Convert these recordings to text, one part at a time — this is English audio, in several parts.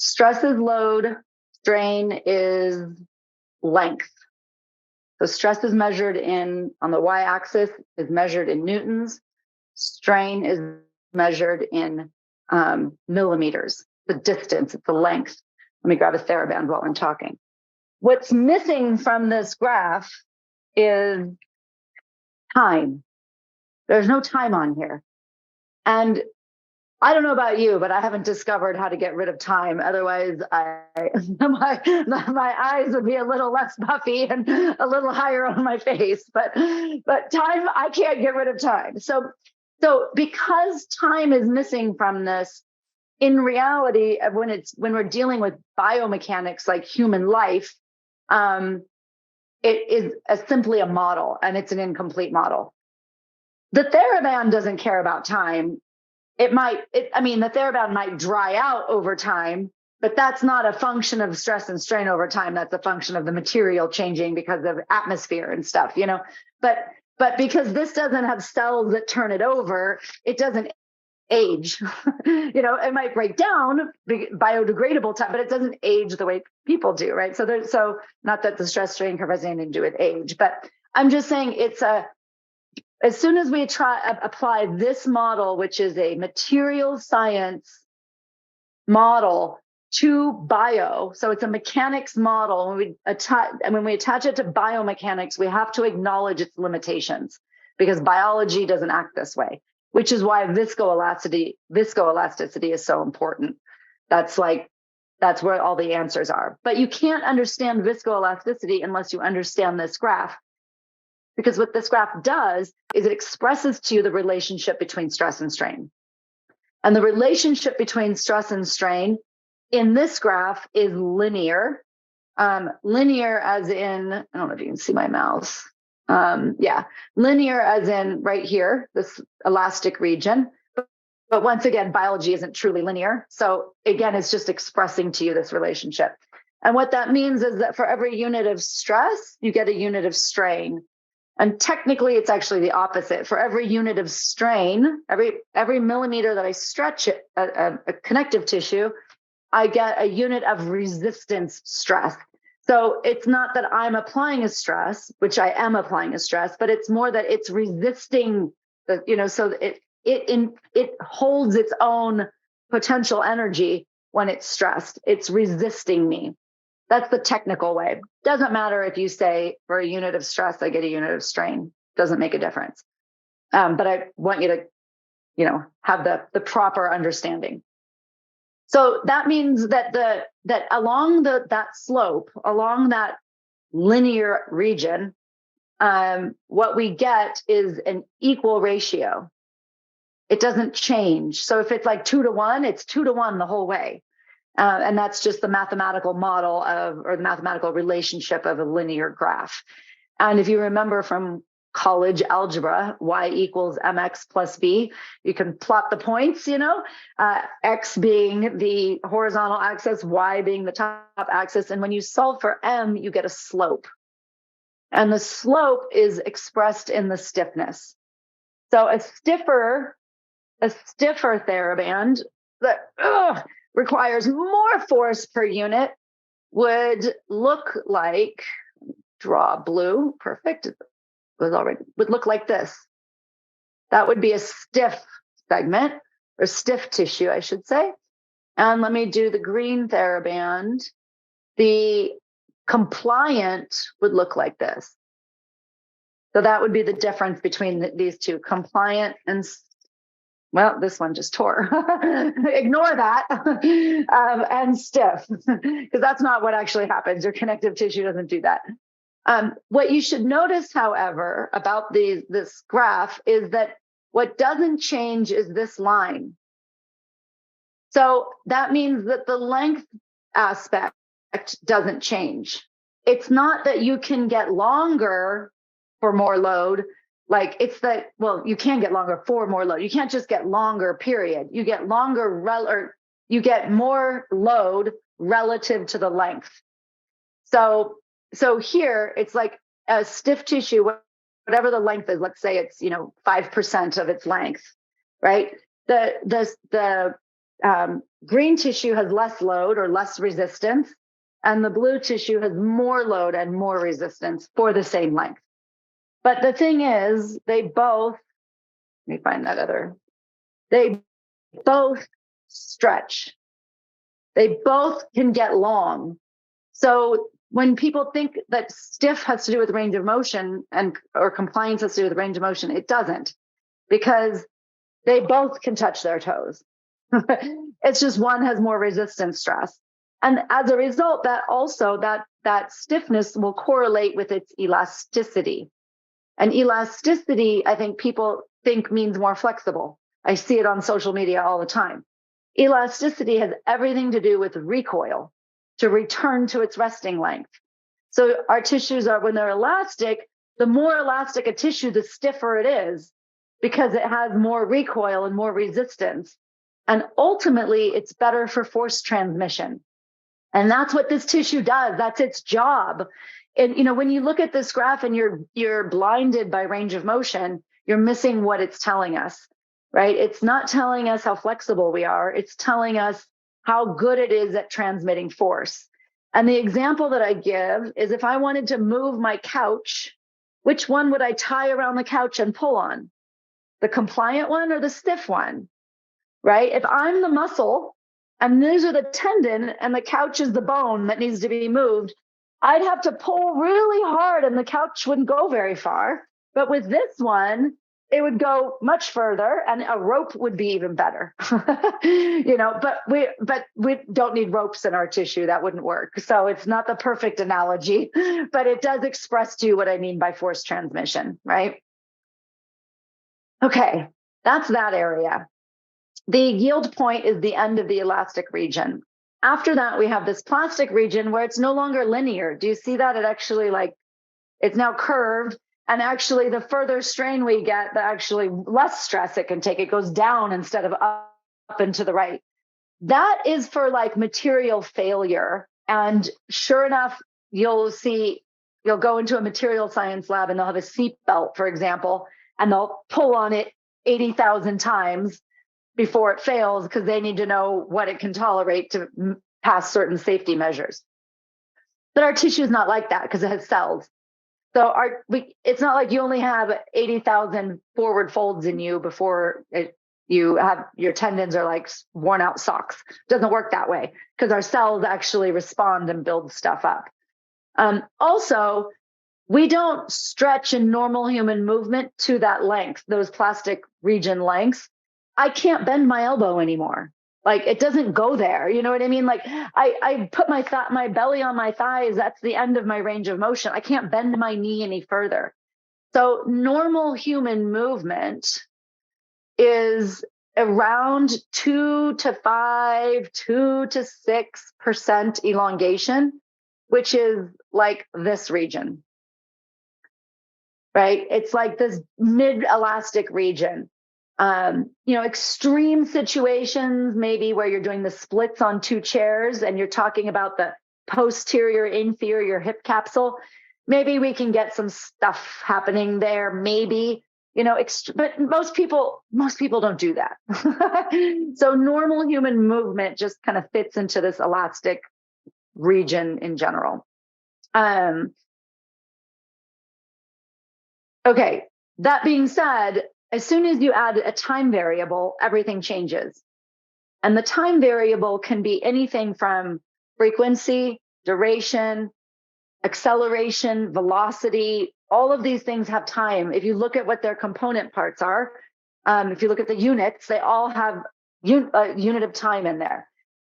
Stress is load, strain is length. So stress is measured on the y-axis is measured in newtons. Strain is measured in millimeters. The distance, it's the length. Let me grab a TheraBand while I'm talking. What's missing from this graph is time. There's no time on here. And I don't know about you, but I haven't discovered how to get rid of time. Otherwise, my eyes would be a little less puffy and a little higher on my face. But time, I can't get rid of time. So because time is missing from this, in reality, when we're dealing with biomechanics like human life, it is simply a model, and it's an incomplete model. The TheraBand doesn't care about time. The TheraBand might dry out over time, but that's not a function of stress and strain over time. That's a function of the material changing because of atmosphere and stuff, But because this doesn't have cells that turn it over, it doesn't age. It might break down, biodegradable time, but it doesn't age the way people do, right? So not that the stress strain curve has anything to do with age, but I'm just saying as soon as we apply this model, which is a material science model, to bio, so it's a mechanics model. When we attach it to biomechanics, we have to acknowledge its limitations because biology doesn't act this way, which is why viscoelasticity is so important. That's where all the answers are. But you can't understand viscoelasticity unless you understand this graph. Because what this graph does is it expresses to you the relationship between stress and strain. And the relationship between stress and strain in this graph is linear. Linear as in, I don't know if you can see my mouse. Linear as in right here, this elastic region. But once again, biology isn't truly linear. So again, it's just expressing to you this relationship. And what that means is that for every unit of stress, you get a unit of strain. And technically, it's actually the opposite. For every unit of strain, every millimeter that I stretch a connective tissue, I get a unit of resistance stress. So it's not that I'm applying a stress, which I am applying a stress, but it's more that it's resisting so it holds its own potential energy when it's stressed. It's resisting me. That's the technical way. Doesn't matter if you say for a unit of stress, I get a unit of strain. Doesn't make a difference. But I want you to, have the proper understanding. So that means that that along that slope, along that linear region, what we get is an equal ratio. It doesn't change. So if it's like 2-to-1, it's 2-to-1 the whole way. And that's just the mathematical model or the mathematical relationship of a linear graph. And if you remember from college algebra, y equals mx plus b, you can plot the points, x being the horizontal axis, y being the top axis. And when you solve for m, you get a slope. And the slope is expressed in the stiffness. So a stiffer TheraBand that requires more force per unit would look like, draw blue, perfect, would look like this. That would be a stiff segment, or stiff tissue, I should say. And let me do the green TheraBand. The compliant would look like this. So that would be the difference between these two, compliant and this one just tore. Ignore that. And stiff, because that's not what actually happens. Your connective tissue doesn't do that. What you should notice, however, about this graph is that what doesn't change is this line. So that means that the length aspect doesn't change. It's not that you can get longer for more load. You can get longer for more load. You can't just get longer, period. You get longer, you get more load relative to the length. So here it's like a stiff tissue, whatever the length is, let's say it's, 5% of its length, right? The green tissue has less load or less resistance, and the blue tissue has more load and more resistance for the same length. But the thing is, they both stretch. They both can get long. So when people think that stiff has to do with range of motion or compliance has to do with range of motion, it doesn't, because they both can touch their toes. It's just one has more resistance stress. And as a result, that stiffness will correlate with its elasticity. And elasticity, I think people think means more flexible. I see it on social media all the time. Elasticity has everything to do with recoil, to return to its resting length. So our tissues are, when they're elastic, the more elastic a tissue, the stiffer it is, because it has more recoil and more resistance. And ultimately, it's better for force transmission. And that's what this tissue does. That's its job. And when you look at this graph and you're blinded by range of motion, you're missing what it's telling us, right? It's not telling us how flexible we are. It's telling us how good it is at transmitting force. And the example that I give is, if I wanted to move my couch, which one would I tie around the couch and pull on? The compliant one or the stiff one, right? If I'm the muscle and these are the tendon and the couch is the bone that needs to be moved, I'd have to pull really hard and the couch wouldn't go very far. But with this one, it would go much further, and a rope would be even better. But we don't need ropes in our tissue. That wouldn't work. So it's not the perfect analogy, but it does express to you what I mean by force transmission, right? Okay, that's that area. The yield point is the end of the elastic region. After that, we have this plastic region where it's no longer linear. Do you see that? It actually, it's now curved. And actually, the further strain we get, the actually less stress it can take. It goes down instead of up and to the right. That is for material failure. And sure enough, you'll go into a material science lab and they'll have a seat belt, for example, and they'll pull on it 80,000 times before it fails, because they need to know what it can tolerate to pass certain safety measures. But our tissue is not like that, because it has cells. So it's not like you only have 80,000 forward folds in you before you have your tendons are like worn out socks. It doesn't work that way, because our cells actually respond and build stuff up. Also, we don't stretch in normal human movement to that length, those plastic region lengths. I can't bend my elbow anymore. It doesn't go there. You know what I mean? I put my belly on my thighs. That's the end of my range of motion. I can't bend my knee any further. So normal human movement is around 2 to 6% elongation, which is like this region, right? It's like this mid-elastic region. Extreme situations, maybe where you're doing the splits on 2 chairs and you're talking about the posterior inferior hip capsule, maybe we can get some stuff happening there, maybe, but most people don't do that. So normal human movement just kind of fits into this elastic region in general. Okay, that being said, as soon as you add a time variable, everything changes. And the time variable can be anything from frequency, duration, acceleration, velocity. All of these things have time. If you look at what their component parts are, if you look at the units, they all have a unit of time in there.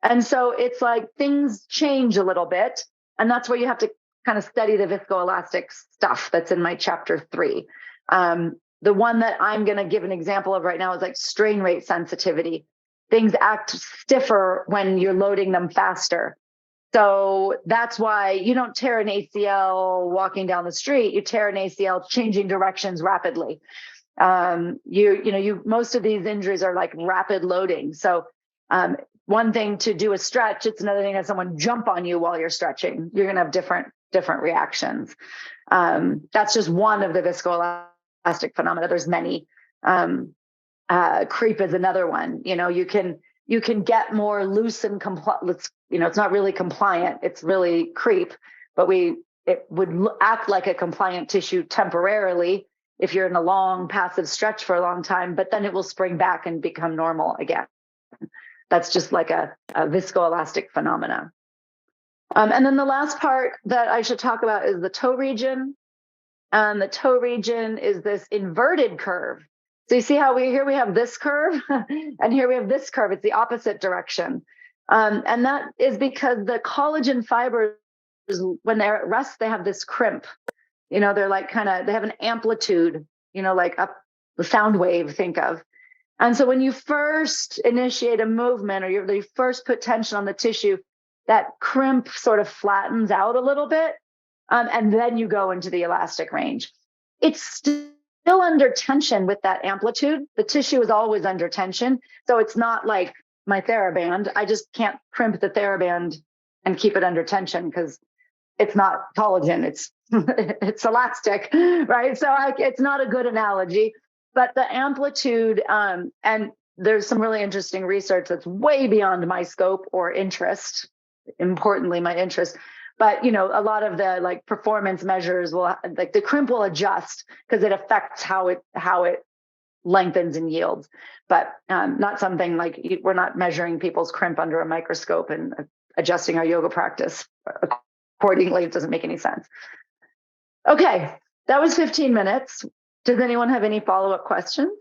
And so it's like things change a little bit. And that's where you have to kind of study the viscoelastic stuff that's in my chapter 3. The one that I'm going to give an example of right now is strain rate sensitivity. Things act stiffer when you're loading them faster. So that's why you don't tear an ACL walking down the street. You tear an ACL changing directions rapidly. Most of these injuries are like rapid loading. So one thing to do a stretch, it's another thing to have someone jump on you while you're stretching. You're going to have different reactions. That's just one of the viscoelastic phenomena. There's many. Creep is another one. You can you can get more loose and it's not really compliant. It's really creep, but it would act like a compliant tissue temporarily if you're in a long passive stretch for a long time, but then it will spring back and become normal again. That's just like a viscoelastic phenomena. And then the last part that I should talk about is the toe region. And the toe region is this inverted curve. So you see how here we have this curve and here we have this curve. It's the opposite direction. And that is because the collagen fibers, when they're at rest, they have this crimp. They're like they have an amplitude, like up the sound wave, think of. And so when you first initiate a movement or you first put tension on the tissue, that crimp sort of flattens out a little bit. And then you go into the elastic range. It's still under tension with that amplitude. The tissue is always under tension. So it's not like my TheraBand. I just can't crimp the TheraBand and keep it under tension because it's not collagen. It's it's elastic, right? So it's not a good analogy. But the amplitude, and there's some really interesting research that's way beyond my scope or interest, importantly, my interest. But, a lot of the performance measures the crimp will adjust because it affects how it lengthens and yields. But not something we're not measuring people's crimp under a microscope and adjusting our yoga practice accordingly. It doesn't make any sense. Okay, that was 15 minutes. Does anyone have any follow-up questions?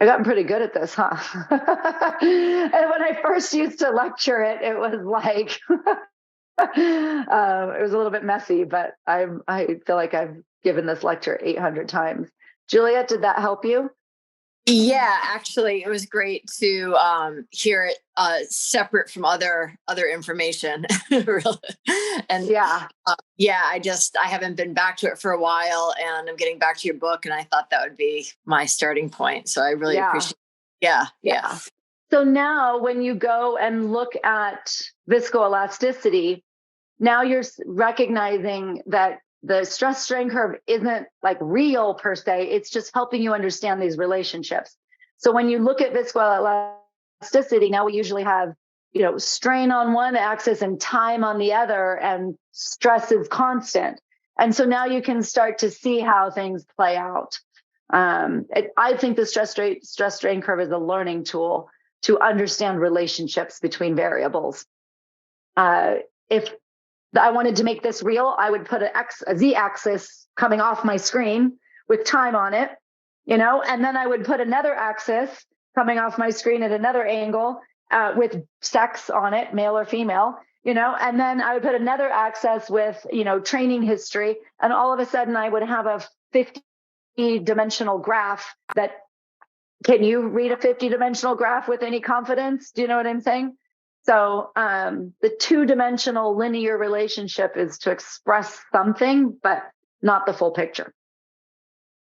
I gotten pretty good at this, huh? And when I first used to lecture it, it was like, it was a little bit messy, but I feel like I've given this lecture 800 times. Juliet, did that help you? Yeah, actually, it was great to hear it separate from other information. Really. And yeah, I haven't been back to it for a while, and I'm getting back to your book, and I thought that would be my starting point. So I really appreciate it. Yeah. So now when you go and look at viscoelasticity, now you're recognizing that the stress strain curve isn't real per se. It's just helping you understand these relationships. So when you look at viscoelasticity, now we usually have, strain on one axis and time on the other, and stress is constant. And so now you can start to see how things play out. I think the stress strain curve is a learning tool to understand relationships between variables. If I wanted to make this real, I would put a z-axis coming off my screen with time on it, and then I would put another axis coming off my screen at another angle with sex on it, male or female, and then I would put another axis with, training history. And all of a sudden I would have a 50-dimensional graph can you read a 50-dimensional graph with any confidence? Do you know what I'm saying? So the 2-dimensional linear relationship is to express something, but not the full picture.